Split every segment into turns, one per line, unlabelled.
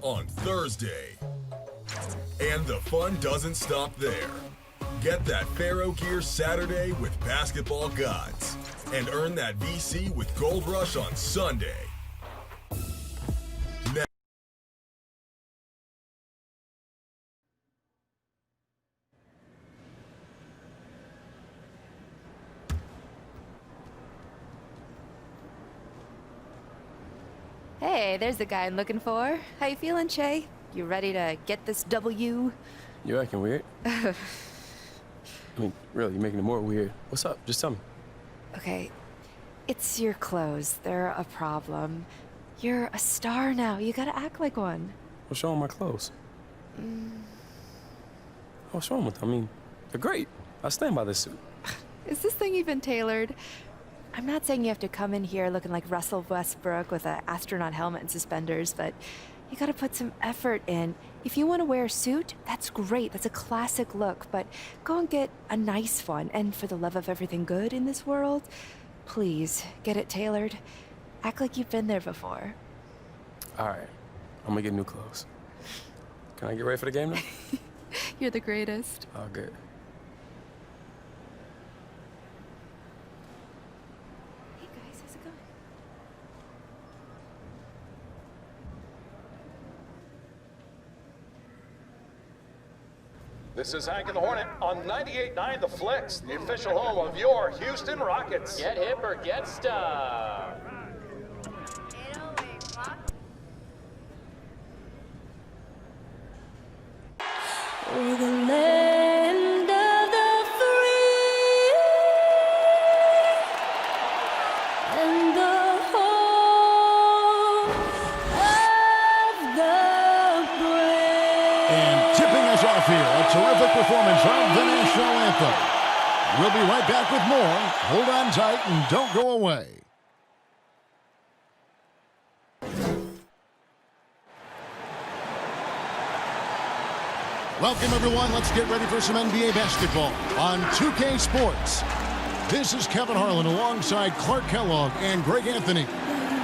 on Thursday. And the fun doesn't stop there. Get that Pharaoh gear Saturday with Basketball Gods and earn that VC with Gold Rush on Sunday.
Hey, there's the guy I'm looking for. How you feeling, Che? You ready to get this W?
You acting weird? I mean, really, you're making it more weird. What's up? Just tell me.
Okay, it's your clothes. They're a problem. You're a star now. You gotta act like one.
What's wrong with my clothes? What's wrong with them? I mean, they're great. I stand by this suit.
Is this thing even tailored? I'm not saying you have to come in here looking like Russell Westbrook with an astronaut helmet and suspenders, but you gotta put some effort in. If you want to wear a suit, that's great. That's a classic look, but go and get a nice one. And for the love of everything good in this world, please get it tailored. Act like you've been there before.
All right, I'm gonna get new clothes. Can I get ready for the game now?
You're the greatest.
Oh, good.
Hey guys, how's it going?
This is Hank and the Hornet on 98.9 The Flex, the official home of your Houston Rockets.
Get hip or get stuck.
We're the land of the free and the home of the brave.
And tipping us off here, a terrific performance of the national anthem. We'll be right back with more. Hold on tight and don't go away. Welcome, everyone. Let's get ready for some NBA basketball on 2K Sports. This is Kevin Harlan alongside Clark Kellogg and Greg Anthony.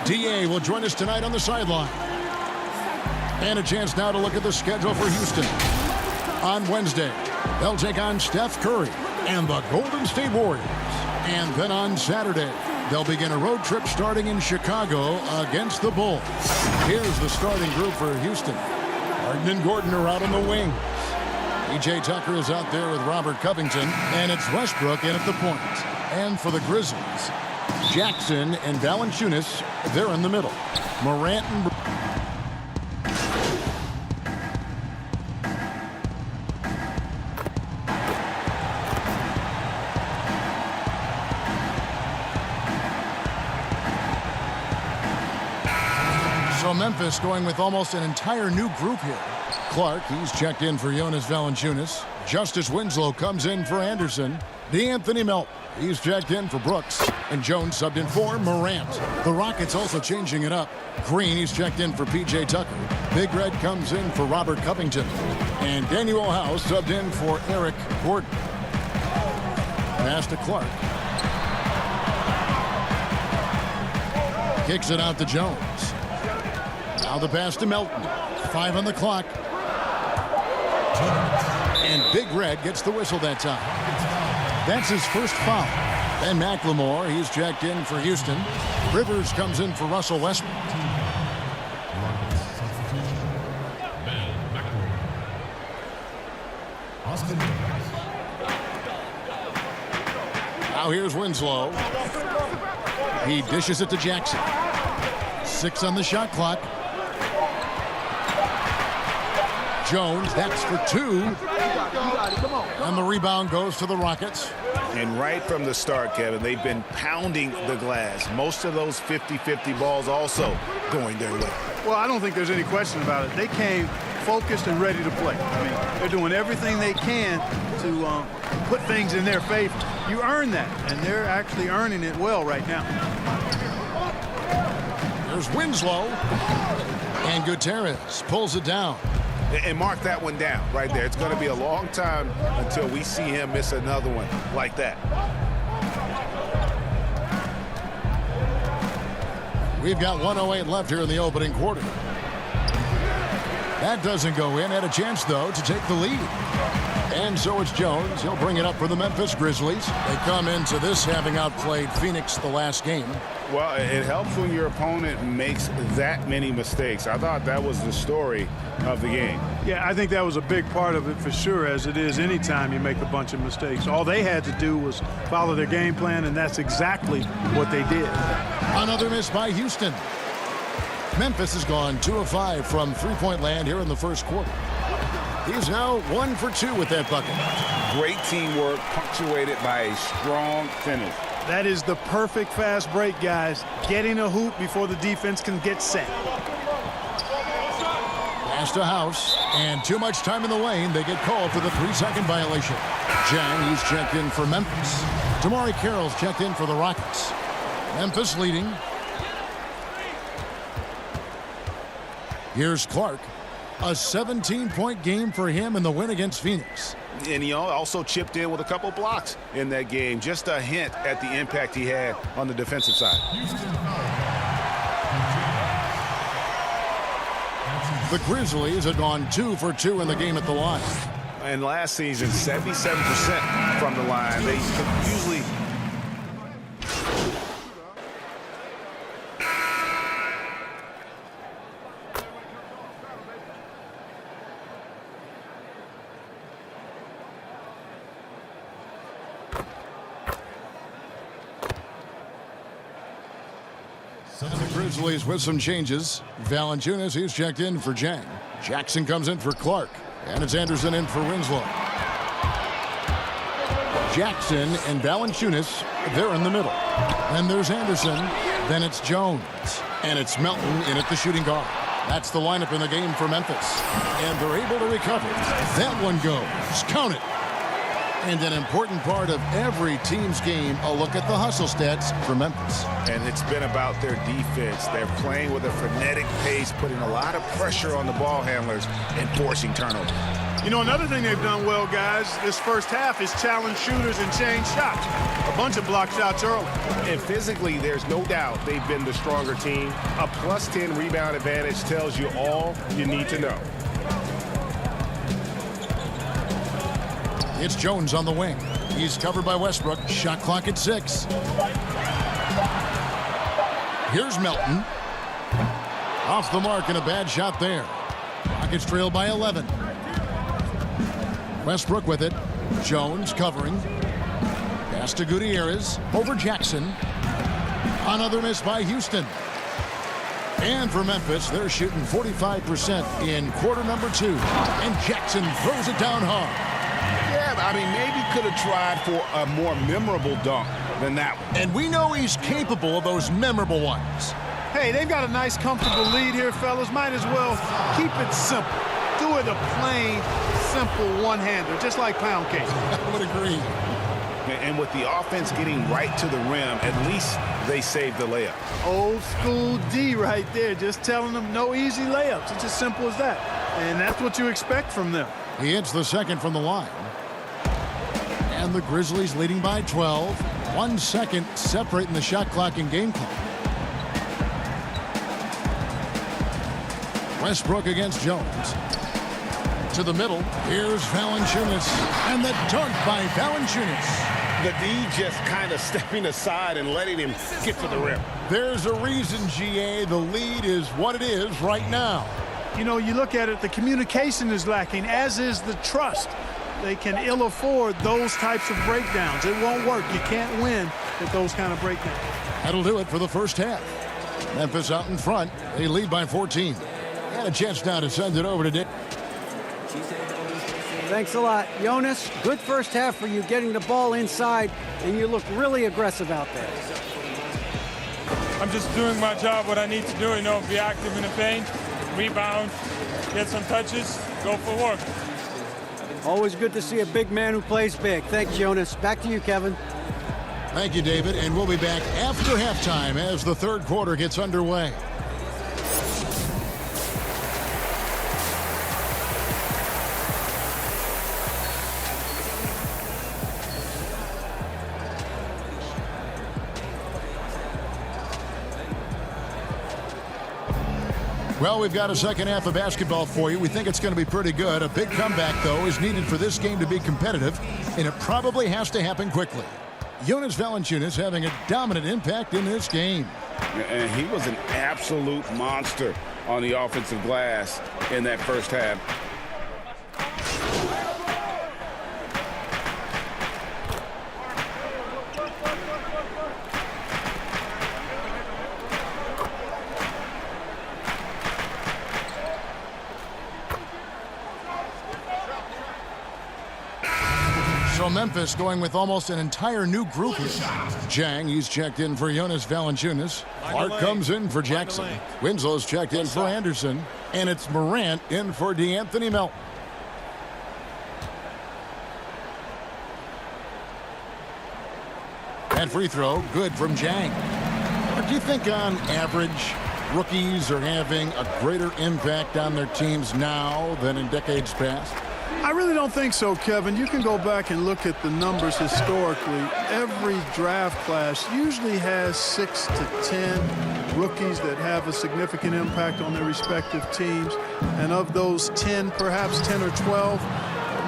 DA will join us tonight on the sideline. And a chance now to look at the schedule for Houston. On Wednesday, they'll take on Steph Curry and the Golden State Warriors. And then on Saturday, they'll begin a road trip starting in Chicago against the Bulls. Here's the starting group for Houston. Harden and Gordon are out on the wings. PJ Tucker is out there with Robert Covington, and it's Westbrook in at the point. And for the Grizzlies, Jackson and Valanciunas, they're in the middle. Morant and so Memphis going with almost an entire new group here. Clark, he's checked in for Jonas Valanciunas. Justice Winslow comes in for Anderson. DeAnthony Melton, he's checked in for Brooks. And Jones subbed in for Morant. The Rockets also changing it up. Green, he's checked in for P.J. Tucker. Big Red comes in for Robert Covington. And Daniel House subbed in for Eric Gordon. Pass to Clark. Kicks it out to Jones. Now the pass to Melton. 5 on the clock. And Big Red gets the whistle that time. That's his first foul. Ben McLemore, he's checked in for Houston. Rivers comes in for Russell Westbrook. Now here's Winslow. He dishes it to Jackson. 6 on the shot clock. Jones, that's for 2. And the rebound goes to the Rockets.
And right from the start, Kevin, they've been pounding the glass. Most of those 50-50 balls also going their way.
Well, I don't think there's any question about it. They came focused and ready to play. I mean, they're doing everything they can to put things in their favor. You earn that, and they're actually earning it well right now.
There's Winslow. And Gutierrez pulls it down.
And mark that one down right there. It's going to be a long time until we see him miss another one like that.
We've got 1:08 left here in the opening quarter. That doesn't go in. Had a chance, though, to take the lead. And so it's Jones. He'll bring it up for the Memphis Grizzlies. They come into this having outplayed Phoenix the last game.
Well, it helps when your opponent makes that many mistakes. I thought that was the story of the game.
Yeah, I think that was a big part of it for sure, as it is anytime you make a bunch of mistakes. All they had to do was follow their game plan, and that's exactly what they did.
Another miss by Houston. Memphis has gone 2 of 5 from three-point land here in the first quarter. He's now 1 for 2 with that bucket.
Great teamwork punctuated by a strong finish.
That is the perfect fast break, guys. Getting a hoop before the defense can get set.
Pass to House, and too much time in the lane. They get called for the 3-second violation. Jang, he's checked in for Memphis. Damari Carroll's checked in for the Rockets. Memphis leading. Here's Clark. A 17-point game for him in the win against Phoenix.
And he also chipped in with a couple blocks in that game. Just a hint at the impact he had on the defensive side.
The Grizzlies had gone 2 for 2 in the game at the line.
And last season, 77% from the line. They could usually...
The Grizzlies with some changes. Valanciunas, he's checked in for Jang. Jackson comes in for Clark. And it's Anderson in for Winslow. Jackson and Valanciunas, they're in the middle. Then there's Anderson. Then it's Jones. And it's Melton in at the shooting guard. That's the lineup in the game for Memphis. And they're able to recover. That one goes. Count it. And an important part of every team's game, a look at the hustle stats for Memphis.
And it's been about their defense. They're playing with a frenetic pace, putting a lot of pressure on the ball handlers and forcing turnovers.
You know, another thing they've done well, guys, this first half is challenge shooters and change shots. A bunch of block shots early.
And physically, there's no doubt they've been the stronger team. A plus 10 rebound advantage tells you all you need to know.
It's Jones on the wing. He's covered by Westbrook. Shot clock at 6. Here's Melton. Off the mark and a bad shot there. Rockets trail by 11. Westbrook with it. Jones covering. Pass to Gutierrez. Over Jackson. Another miss by Houston. And for Memphis, they're shooting 45% in quarter number 2. And Jackson throws it down hard.
Yeah, I mean, maybe could have tried for a more memorable dunk than that one.
And we know he's capable of those memorable ones.
Hey, they've got a nice, comfortable lead here, fellas. Might as well keep it simple. Do it a plain, simple one-hander, just like pound cake.
I would agree.
And with the offense getting right to the rim, at least they saved the layup.
Old school D right there, just telling them no easy layups. It's as simple as that. And that's what you expect from them.
He hits the second from the line. And the Grizzlies leading by 12. 1 second separating the shot clock and game clock. Westbrook against Jones. To the middle. Here's Valanciunas. And the dunk by Valanciunas.
The D just kind of stepping aside and letting him get to the rim.
There's a reason, GA. The lead is what it is right now.
You know, you look at it, the communication is lacking, as is the trust. They can ill afford those types of breakdowns. It won't work. You can't win with those kind of breakdowns.
That'll do it for the first half. Memphis out in front. They lead by 14. And a chance now to send it over to Dick.
Thanks a lot. Jonas, good first half for you getting the ball inside, and you look really aggressive out there.
I'm just doing my job, what I need to do, you know, be active in the paint, rebound, get some touches, go for work.
Always good to see a big man who plays big. Thanks, Jonas. Back to you, Kevin.
Thank you, David. And we'll be back after halftime as the third quarter gets underway. Well, we've got a second half of basketball for you. We think it's going to be pretty good. A big comeback, though, is needed for this game to be competitive, and it probably has to happen quickly. Jonas Valanciunas having a dominant impact in this game.
And he was an absolute monster on the offensive glass in that first half.
So Memphis going with almost an entire new group here. Jang, he's checked in for Jonas Valanciunas. Clark comes in for Jackson. Winslow's checked in for Anderson. And it's Morant in for DeAnthony Melton. And free throw, good from Jang. Do you think on average, rookies are having a greater impact on their teams now than in decades past?
I really don't think so, Kevin. You can go back and look at the numbers historically. Every draft class usually has 6 to 10 rookies that have a significant impact on their respective teams. And of those 10, perhaps 10 or 12,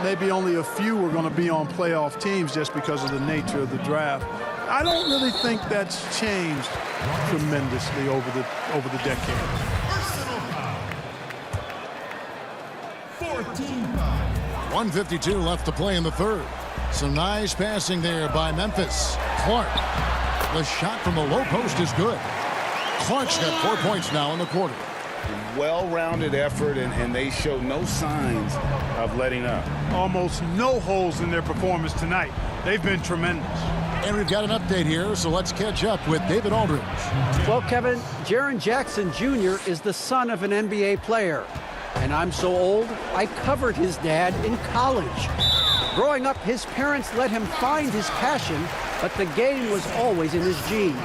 maybe only a few are going to be on playoff teams just because of the nature of the draft. I don't really think that's changed tremendously over the decade.
1:52 left to play in the third. Some nice passing there by Memphis. Clark. The shot from the low post is good. Clark's got 4 points now in the quarter.
Well-rounded effort, and they show no signs of letting up.
Almost no holes in their performance tonight. They've been tremendous.
And we've got an update here, so let's catch up with David Aldridge.
Well, Kevin, Jaren Jackson Jr. is the son of an NBA player. And I'm so old, I covered his dad in college. Growing up, his parents let him find his passion, but the game was always in his genes.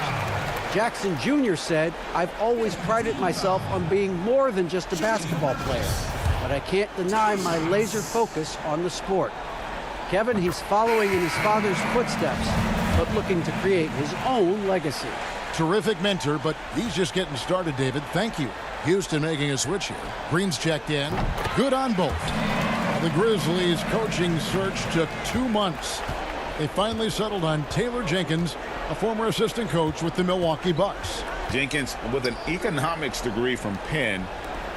Jackson Jr. said, "I've always prided myself on being more than just a basketball player, but I can't deny my laser focus on the sport." Kevin, he's following in his father's footsteps, but looking to create his own legacy.
Terrific mentor, but he's just getting started, David. Thank you. Houston making a switch here. Green's checked in. Good on both. The Grizzlies' coaching search took 2 months. They finally settled on Taylor Jenkins, a former assistant coach with the Milwaukee Bucks.
Jenkins, with an economics degree from Penn,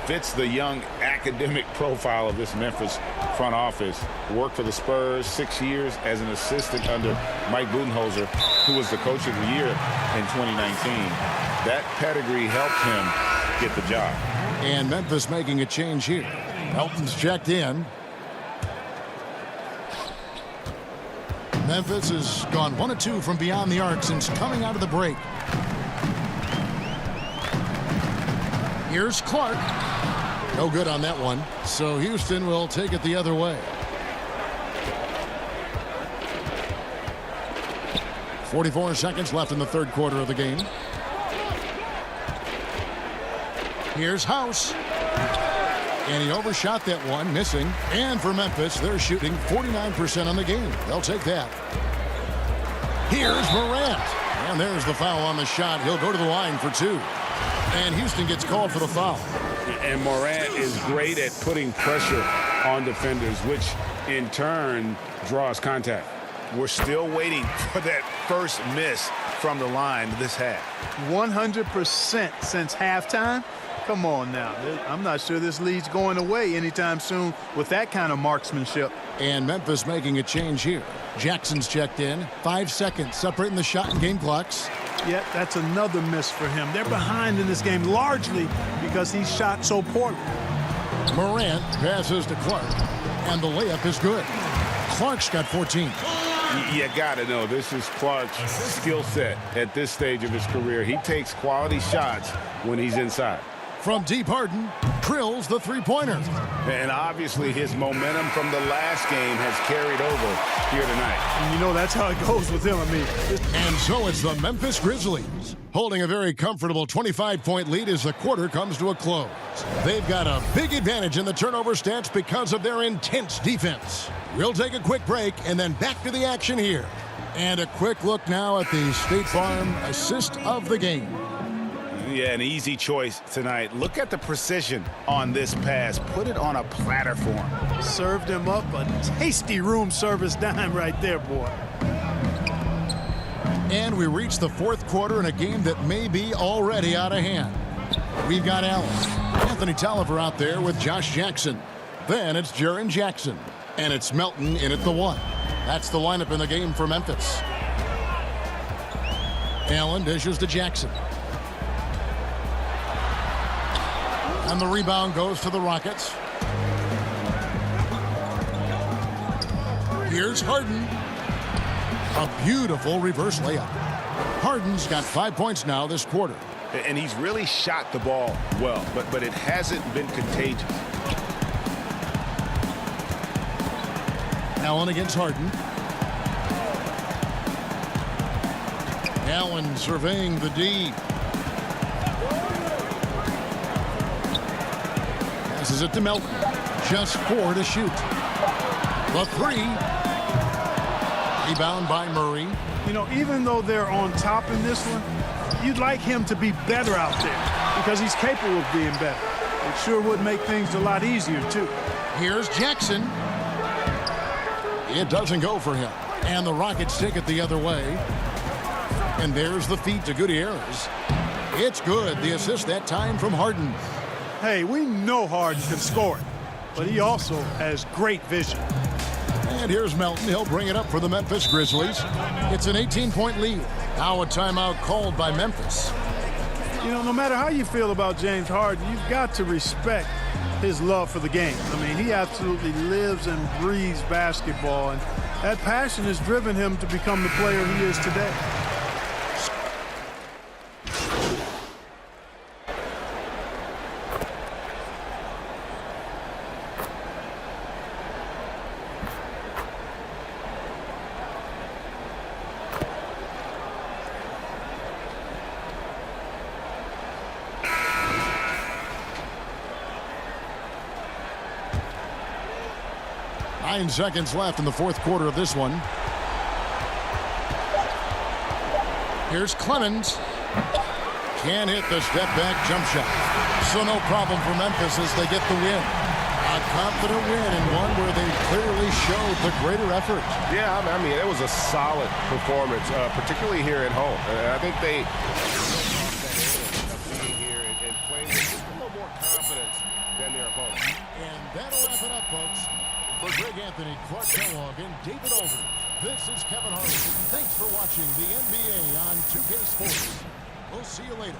fits the young academic profile of this Memphis front office. Worked for the Spurs 6 years as an assistant under Mike Budenholzer, who was the coach of the year in 2019. That pedigree helped him get the job.
And Memphis making a change here. Melton's checked in. Memphis has gone 1 of 2 from beyond the arc since coming out of the break. Here's Clark. No good on that one. So Houston will take it the other way. 44 seconds left in the third quarter of the game. Here's House. And he overshot that one, missing. And for Memphis, they're shooting 49% on the game. They'll take that. Here's Morant. And there's the foul on the shot. He'll go to the line for 2. And Houston gets called for the foul.
And Morant is great at putting pressure on defenders, which in turn draws contact. We're still waiting for that first miss from the line this half.
100% since halftime. Come on now. I'm not sure this lead's going away anytime soon with that kind of marksmanship.
And Memphis making a change here. Jackson's checked in. 5 seconds separating the shot and game clocks.
Yeah, that's another miss for him. They're behind in this game largely because he shot so poorly.
Morant passes to Clark. And the layup is good. Clark's got 14.
You got to know this is Clark's skill set at this stage of his career. He takes quality shots when he's inside.
From deep Harden, drills the three-pointer.
And obviously his momentum from the last game has carried over here tonight.
And you know that's how it goes with him.
And so it's the Memphis Grizzlies holding a very comfortable 25-point lead as the quarter comes to a close. They've got a big advantage in the turnover stats because of their intense defense. We'll take a quick break and then back to the action here. And a quick look now at the State Farm assist of the game.
Yeah, an easy choice tonight. Look at the precision on this pass. Put it on a platter for him.
Served him up a tasty room service dime right there, boy.
And we reach the fourth quarter in a game that may be already out of hand. We've got Allen, Anthony Tolliver out there with Josh Jackson. Then it's Jaren Jackson. And it's Melton in at the 1. That's the lineup in the game for Memphis. Allen dishes to Jackson. And the rebound goes to the Rockets. Here's Harden. A beautiful reverse layup. Harden's got 5 points now this quarter.
And he's really shot the ball well, but it hasn't been contagious.
Allen against Harden. Allen surveying the D. Passes it to Melton. Just 4 to shoot. The 3. Rebound by Murray.
You know, even though they're on top in this one, you'd like him to be better out there because he's capable of being better. It sure would make things a lot easier, too.
Here's Jackson. It doesn't go for him. And the Rockets take it the other way. And there's the feed to Gutierrez. It's good. The assist that time from Harden.
Hey, we know Harden can score it, but he also has great vision.
And here's Melton. He'll bring it up for the Memphis Grizzlies. It's an 18-point lead. Now a timeout called by Memphis.
You know, no matter how you feel about James Harden, you've got to respect his love for the game. I mean, he absolutely lives and breathes basketball, and that passion has driven him to become the player he is today.
Nine seconds left in the fourth quarter of this one. Here's Clemens. Can't hit the step-back jump shot. So no problem for Memphis as they get the win. A confident win and one where they clearly showed the greater effort.
Yeah, I mean, it was a solid performance, particularly here at home. I think they being here and playing with a little more confidence than their opponent.
And that'll wrap it up, folks. For Greg Anthony, Clark Kellogg, and David Over, this is Kevin Harlan. Thanks for watching the NBA on 2K Sports. We'll see you later.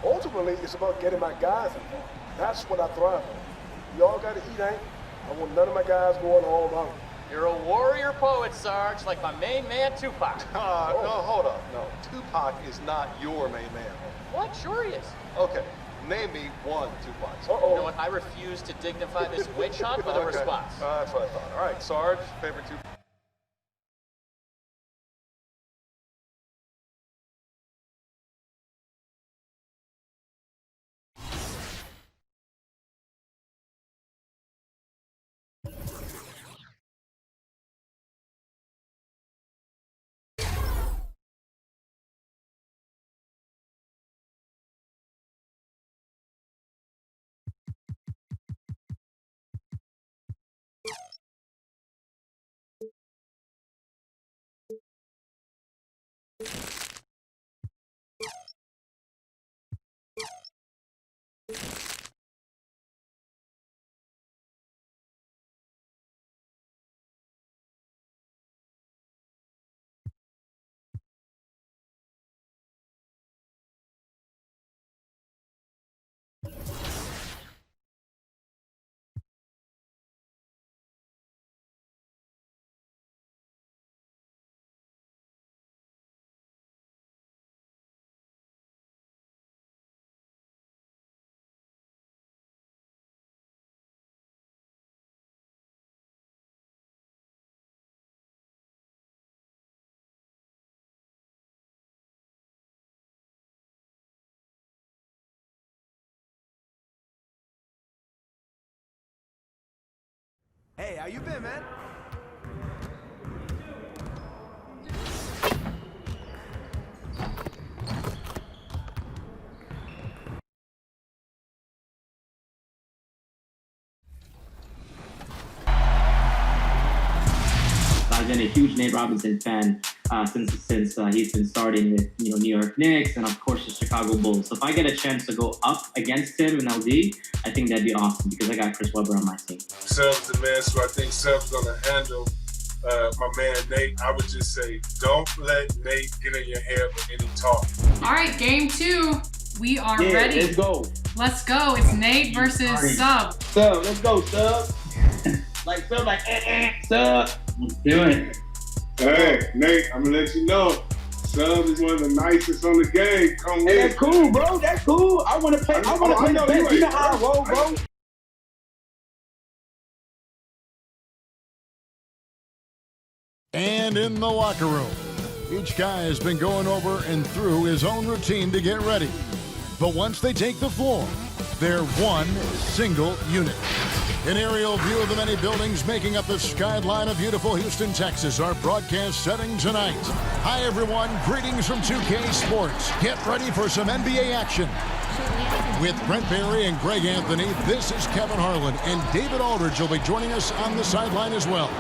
Ultimately, it's about getting my guys involved. That's what I thrive on. You all got to eat, ain't? I want none of my guys going home hungry.
You're a warrior poet, Sarge, like my main man, Tupac.
No, hold up. No, Tupac is not your main man.
What? Sure he is.
Okay, name me one Tupac.
You know what? I refuse to dignify this witch hunt with a response.
That's what I thought. All right, Sarge, favorite Tupac.
Hey, how you been, man?
I've been a huge Nate Robinson fan since he's been starting with New York Knicks and of course the Chicago Bulls. So if I get a chance to go up against him in LD, I think that'd be awesome because I got Chris Webber on my team.
Sub's the man, so I think Sub's gonna handle my man Nate. I would just say, don't let Nate get in your head with any talk.
All right, game 2. We are ready.
Let's go.
Let's go. It's Nate versus Sub.
Sub, let's go, Sub. Sub. Let's do it.
Hey, Nate, I'm gonna let you know. Sub is one of the nicest on the game. Come with.
That's cool, bro. That's cool. I want to play. I want to play the best. You know how I roll, bro.
And in the locker room, each guy has been going over and through his own routine to get ready. But once they take the floor, they're one single unit. An aerial view of the many buildings making up the skyline of beautiful Houston, Texas, our broadcast setting tonight. Hi, everyone. Greetings from 2K Sports. Get ready for some NBA action. With Brent Barry and Greg Anthony, this is Kevin Harlan, and David Aldridge will be joining us on the sideline as well.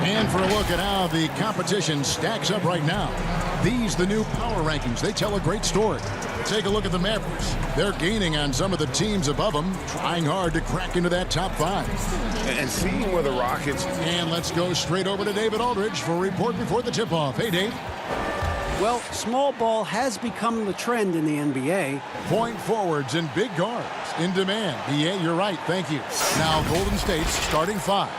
And for a look at how the competition stacks up right now, these, the new power rankings, they tell a great story. Take a look at the Mavericks. They're gaining on some of the teams above them, trying hard to crack into that top 5.
And seeing where the Rockets...
And let's go straight over to David Aldridge for a report before the tip-off. Hey, Dave.
Well, small ball has become the trend in the NBA.
Point forwards and big guards in demand. Yeah, you're right. Thank you. Now, Golden State's starting 5.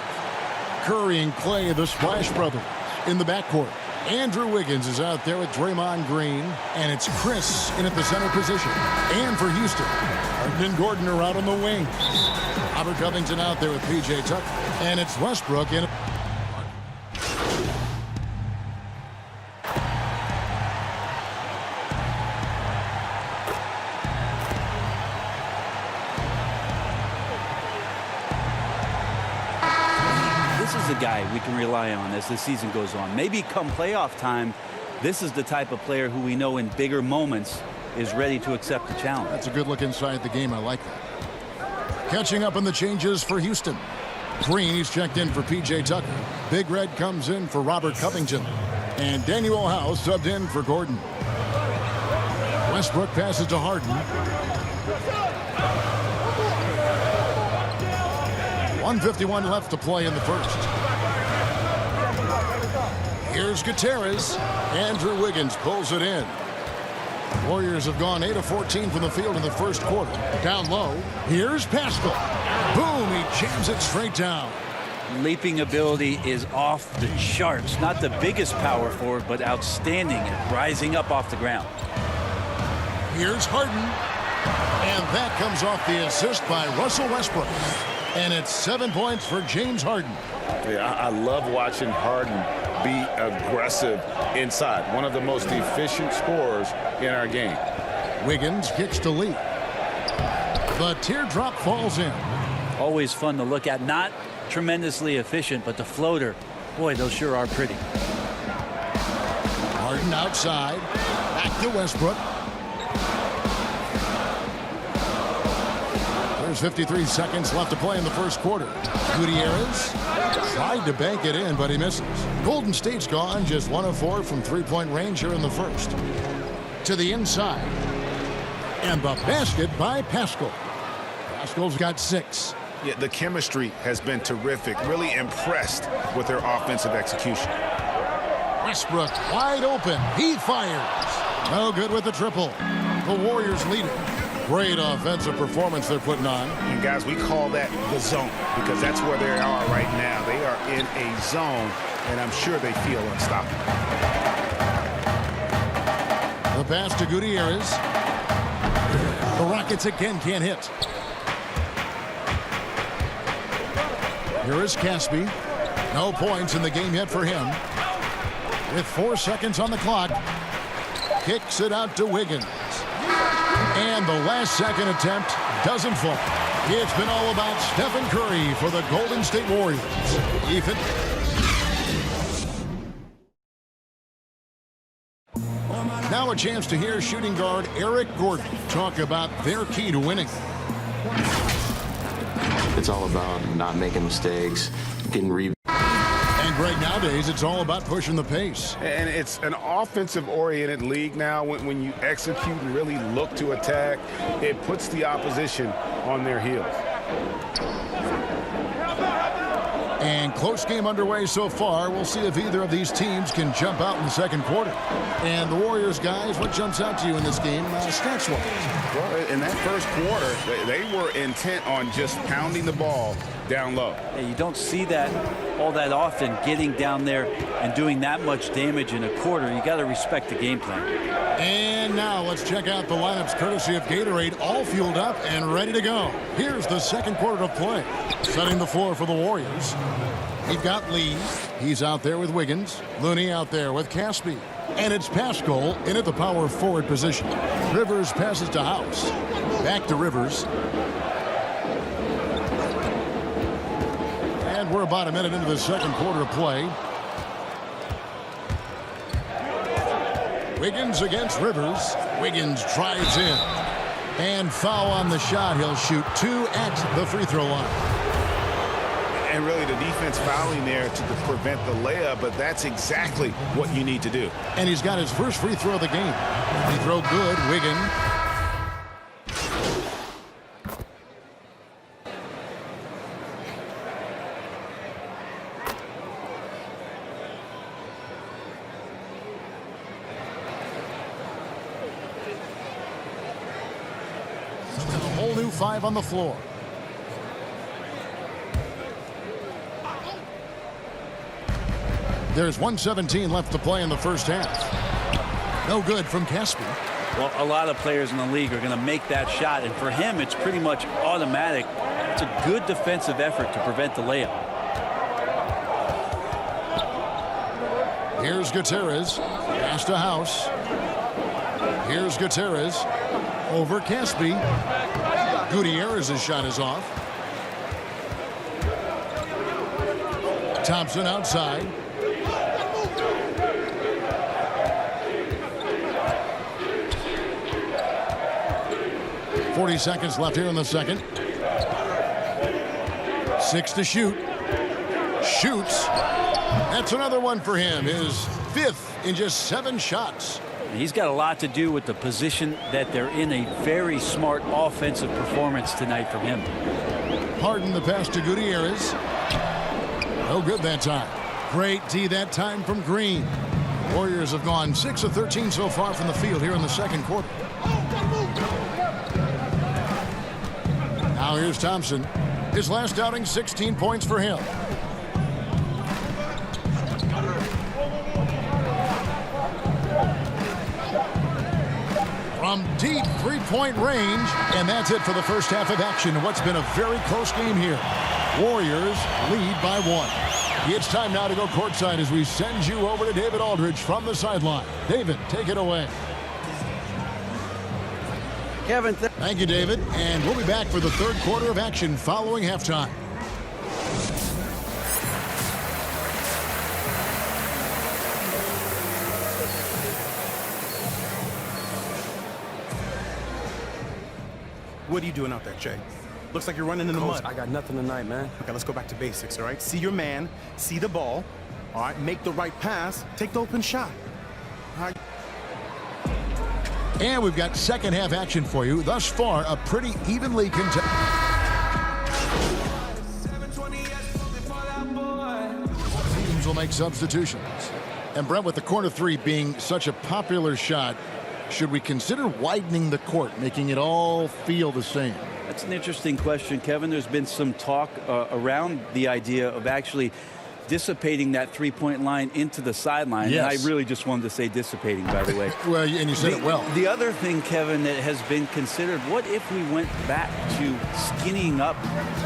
Curry and Clay, the Splash Brothers, in the backcourt. Andrew Wiggins is out there with Draymond Green, and it's Chris in at the center position. And for Houston, Harden and Gordon are out on the wings. Robert Covington out there with P.J. Tucker, and it's Westbrook in.
This is a guy we can rely on as the season goes on. Maybe come playoff time, this is the type of player who we know in bigger moments is ready to accept the challenge.
That's a good look inside the game. I like that. Catching up on the changes for Houston. Green, he's checked in for P.J. Tucker. Big Red comes in for Robert Covington. And Daniel House subbed in for Gordon. Westbrook passes to Harden. 1:51 left to play in the first. Here's Gutierrez. Andrew Wiggins pulls it in. Warriors have gone 8 of 14 from the field in the first quarter. Down low. Here's Pascal. Boom, he jams it straight down.
Leaping ability is off the charts. Not the biggest power forward, but outstanding at rising up off the ground.
Here's Harden. And that comes off the assist by Russell Westbrook. And it's 7 points for James Harden.
Yeah, I love watching Harden be aggressive inside. One of the most efficient scorers in our game.
Wiggins kicks to Lee. The teardrop falls in.
Always fun to look at. Not tremendously efficient, but the floater, boy, those sure are pretty.
Harden outside. Back to Westbrook. There's 53 seconds left to play in the first quarter. Gutierrez tried to bank it in, but he misses. Golden State's gone just 1 of 4 from three-point range here in the first. To the inside. And the basket by Pascal. Pascal's got 6.
Yeah, the chemistry has been terrific. Really impressed with their offensive execution.
Westbrook wide open. He fires. No good with the triple. The Warriors lead it. Great offensive performance they're putting on.
And guys, we call that the zone because that's where they are right now. They are in a zone, and I'm sure they feel unstoppable.
The pass to Gutierrez. The Rockets again can't hit. Here is Caspi. No points in the game yet for him. With 4 seconds on the clock, kicks it out to Wiggins. And the last second attempt doesn't fall. It's been all about Stephen Curry for the Golden State Warriors. Ethan. Now a chance to hear shooting guard Eric Gordon talk about their key to winning.
It's all about not making mistakes, getting rebounds.
And Greg, nowadays, it's all about pushing the pace.
And it's an offensive-oriented league now. When you execute and really look to attack, it puts the opposition on their heels.
And close game underway so far. We'll see if either of these teams can jump out in the second quarter. And the Warriors, guys, what jumps out to you in this game, stats-wise?
Well, in that first quarter, they were intent on just pounding the ball down low.
Yeah, you don't see that all that often, getting down there and doing that much damage in a quarter. You got to respect the game plan.
And now let's check out the lineups courtesy of Gatorade, all fueled up and ready to go. Here's the second quarter of play. Setting the floor for the Warriors. You've got Lee. He's out there with Wiggins. Looney out there with Caspi. And it's Pascal in at the power forward position. Rivers passes to House. Back to Rivers. And we're about a minute into the second quarter of play. Wiggins against Rivers. Wiggins drives in. And foul on the shot. He'll shoot 2 at the free throw line.
And really the defense fouling there to prevent the layup, but that's exactly what you need to do.
And he's got his first free throw of the game. Free throw good, Wiggins. A whole new 5 on the floor. There's 1:17 left to play in the first half. No good from Caspi.
Well, a lot of players in the league are going to make that shot, and for him, it's pretty much automatic. It's a good defensive effort to prevent the layup.
Here's Gutierrez. Pass to House. Here's Gutierrez. Over Caspi. Gutierrez's shot is off. Thompson outside. 40 seconds left here in the second. 6 to shoot. Shoots. That's another one for him. His 5th in just 7 shots.
He's got a lot to do with the position that they're in. A very smart offensive performance tonight from him.
Harden the pass to Gutierrez. No good that time. Great D that time from Green. Warriors have gone 6 of 13 so far from the field here in the second quarter. Now here's Thompson. His last outing, 16 points for him. From deep three-point range, and that's it for the first half of action. What's been a very close game here. Warriors lead by 1. It's time now to go courtside as we send you over to David Aldridge from the sideline. David, take it away.
Kevin.
Thank you, David. And we'll be back for the third quarter of action following halftime.
What are you doing out there, Jay? Looks like you're running in the mud.
I got nothing tonight, man.
Okay, let's go back to basics, all right? See your man, see the ball, all right? Make the right pass, take the open shot. All right.
And we've got second half action for you. Thus far, a pretty evenly contested. Teams will make substitutions. And Brent, with the corner 3 being such a popular shot, should we consider widening the court, making it all feel the same?
That's an interesting question, Kevin. There's been some talk around the idea of actually dissipating that three-point line into the sideline.
Yes.
And I really just wanted to say dissipating, by the way.
Well, and you said it well.
The other thing, Kevin, that has been considered, what if we went back to skinnying up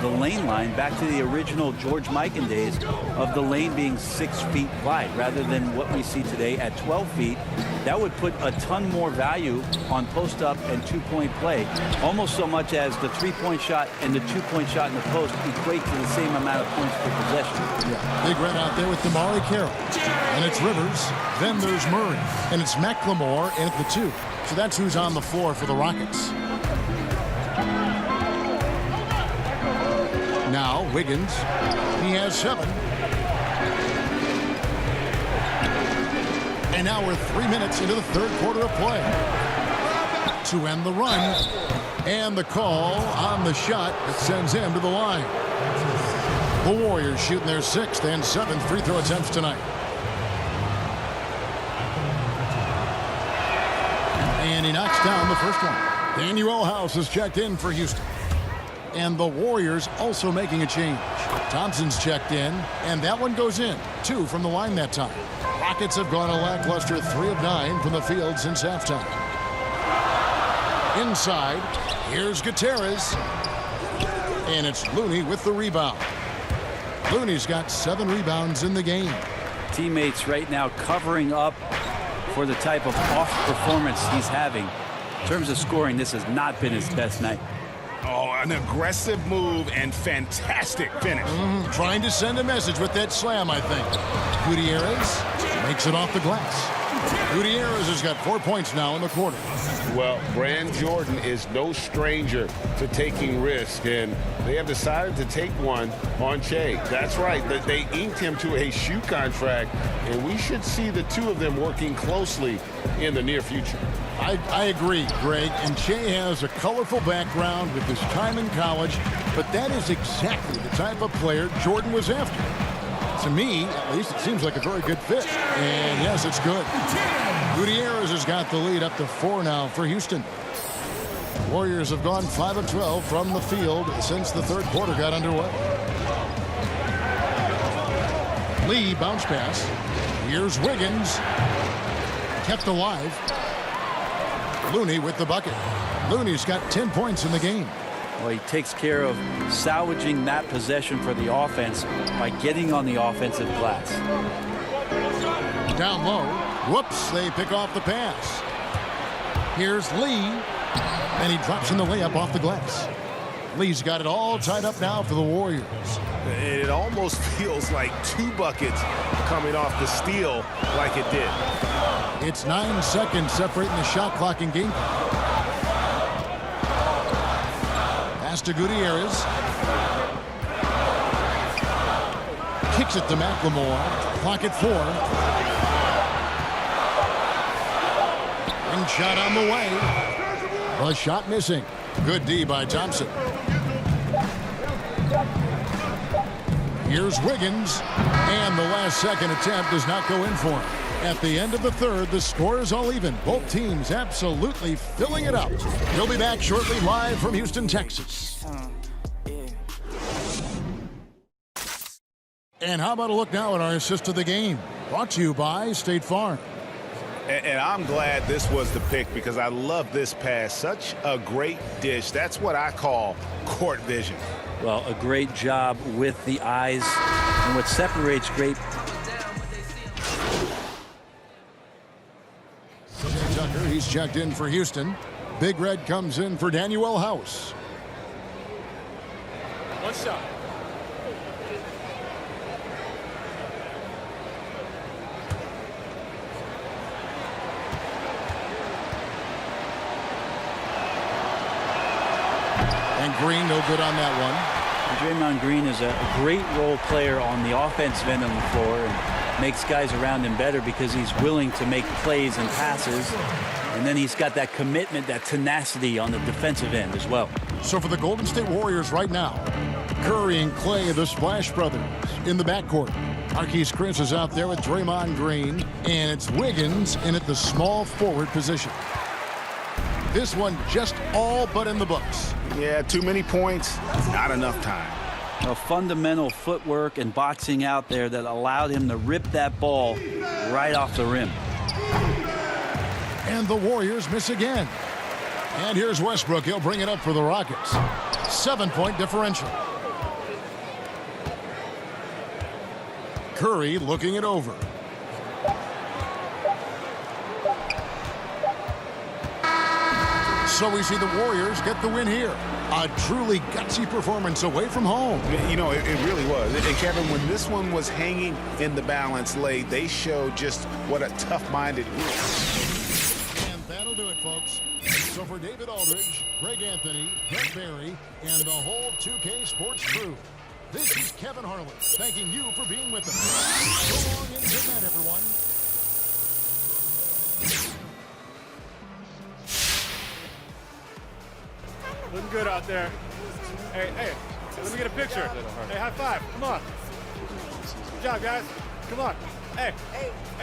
the lane line, back to the original George Mikan days of the lane being 6 feet wide, rather than what we see today at 12 feet? That would put a ton more value on post-up and two-point play, almost so much as the three-point shot and the two-point shot in the post equate to the same amount of points per possession.
Yeah. Big Red out there with Damari Carroll. And it's Rivers. Then there's Murray. And it's McLemore in at the 2. So that's who's on the floor for the Rockets. Now Wiggins. He has 7. And now we're 3 minutes into the third quarter of play. To end the run. And the call on the shot that sends him to the line. The Warriors shooting their 6th and 7th free throw attempts tonight. And he knocks down the first one. Daniel House is checked in for Houston. And the Warriors also making a change. Thompson's checked in, and that one goes in. 2 from the line that time. Rockets have gone a lackluster 3 of 9 from the field since halftime. Inside, here's Gutierrez. And it's Looney with the rebound. Looney's got 7 rebounds in the game.
Teammates right now covering up for the type of off performance he's having. In terms of scoring, this has not been his best night.
Oh, an aggressive move and fantastic finish.
Trying to send a message with that slam, I think. Gutierrez makes it off the glass. Gutierrez has got 4 points now in the quarter.
Well, Brand Jordan is no stranger to taking risks, and they have decided to take one on Che. That's right. They inked him to a shoe contract, and we should see the 2 of them working closely in the near future.
I agree, Greg. And Che has a colorful background with his time in college, but that is exactly the type of player Jordan was after. To me, at least, it seems like a very good fit. And yes, it's good. Gutierrez has got the lead up to 4 now for Houston. Warriors have gone 5 of 12 from the field since the third quarter got underway. Lee bounce pass. Here's Wiggins. Kept alive. Looney with the bucket. Looney's got 10 points in the game.
Well, he takes care of salvaging that possession for the offense by getting on the offensive glass.
Down low. Whoops, they pick off the pass. Here's Lee. And he drops in the layup off the glass. Lee's got it all tied up now for the Warriors.
It almost feels like 2 buckets coming off the steal like it did.
It's 9 seconds separating the shot clock and game. Pass to Gutierrez. Kicks it to McLemore. Clock at 4. And shot on the way. A shot missing. Good D by Thompson. Here's Wiggins. And the last second attempt does not go in for him. At the end of the third, the score is all even. Both teams absolutely filling it up. We'll be back shortly live from Houston, Texas. And how about a look now at our assist of the game? Brought to you by State Farm.
And I'm glad this was the pick because I love this pass. Such a great dish. That's what I call court vision.
Well, a great job with the eyes. And what separates great...
Tucker, he's checked in for Houston. Big Red comes in for Daniel House.
One shot.
And Green, no good on that one.
Draymond Green is a great role player on the offensive end of the floor and makes guys around him better because he's willing to make plays and passes. And then he's got that commitment, that tenacity on the defensive end as well.
So for the Golden State Warriors right now, Curry and Clay, the Splash Brothers, in the backcourt. Marquise Chris is out there with Draymond Green, and it's Wiggins in at the small forward position. This one just all but in the books.
Yeah, too many points, not enough time.
A fundamental footwork and boxing out there that allowed him to rip that ball right off the rim.
And the Warriors miss again. And here's Westbrook. He'll bring it up for the Rockets. 7-point differential. Curry looking it over. So we see the Warriors get the win here. A truly gutsy performance away from home.
You know, it really was. And Kevin, when this one was hanging in the balance late, they showed just what a tough-minded group.
And that'll do it, folks. So for David Aldridge, Greg Anthony, Brett Barry, and the whole 2K Sports crew, this is Kevin Harlan thanking you for being with us. So long and good night, everyone.
Looking good out there. Hey, let me get a picture. Hey, high five. Come on. Good job, guys. Come on. Hey,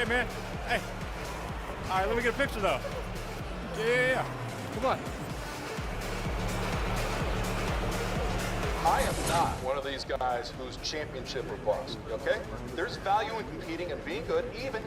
man. Hey. All right, let me get a picture, though. Yeah. Come on.
I am not one of these guys who's championship or bust, okay? There's value in competing and being good, even